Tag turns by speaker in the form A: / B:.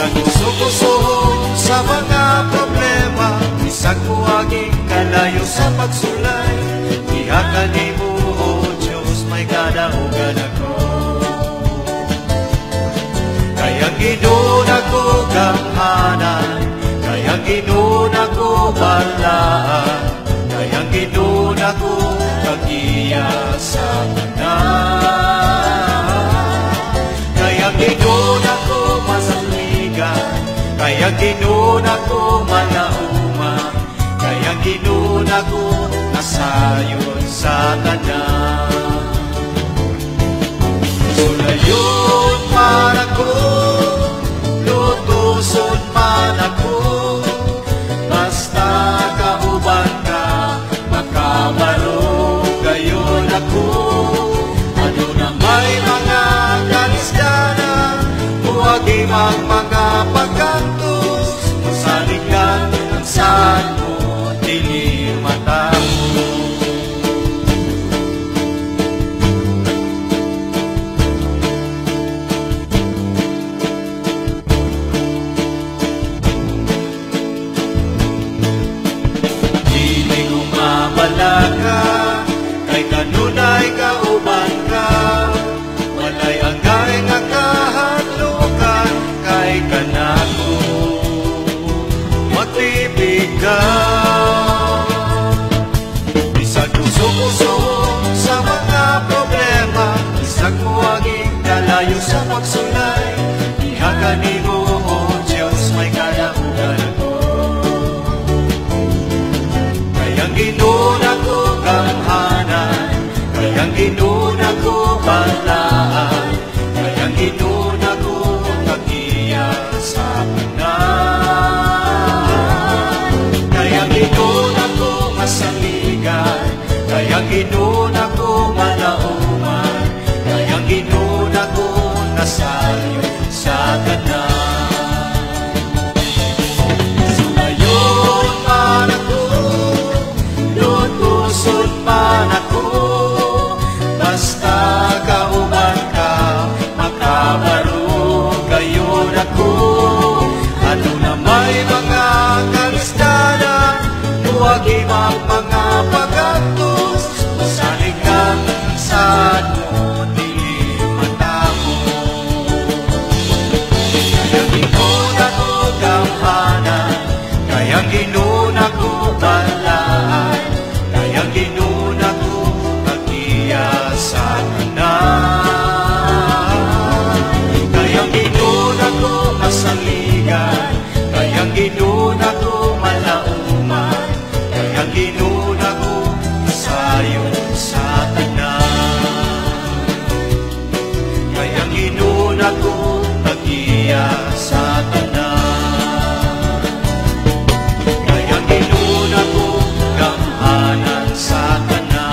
A: Suko-suko sa mga problema, isang kuwaging kalayo sa pagsulay. Ihakan ni mo, O Diyos, may kadaugan ako. Kaya ginoon ako gamhanan, kaya ginoon ako balaan, kaya ginoon ako kagiya sa tanan. Kaya ginoon ako masaligan, kaya ginoon ako malauman, kaya ginoon ako nasayon sa tanan. Sulayon man ako, lutuson man ako, basta kauban ka, makabaro gayon ako. Ano na may mga kalisdanan, huwagi mga pagkantos, masaligan ang saan mo, dili mata mo. Dili ko mabalaga, kay kanunay kauban ka, walay agay nga kahadlukan, kay kanako matibig ka. Bisag uso-uso sa mga problema, isang kuwaging kalayo sa pagsulay. Ihakan ni mo, O Diyos, may kadaugan ako. Kayang ginoon ako gamhanan, kayang ginoon ako balaan, kayang ginoon ako kagiya sa tanan. Kayang ginoon ako masaligan, kayang ginoon ako malauman, kayang ginoon ako nasayon sa tanan. Sumayon man ako, lutuson man ako, basta kauban ka, makabaro gayon ako. Ano na may mga kalisdanan, huwagi mga pagkantos, masalig kang saan mo, dili mata mo. Kayang ginoon ako gamhanan, kayang ginoon ako balaan, kayang ginoon ako kagiya sa tanan. Kayang ginoon ako masaligan, kayang ginoon ako malauman, kayang ginoon ako nasayon sa tanan. Kayang ginoon ako kagiya sa tanan. Kayang ginoon ako gamhanan sa tanan.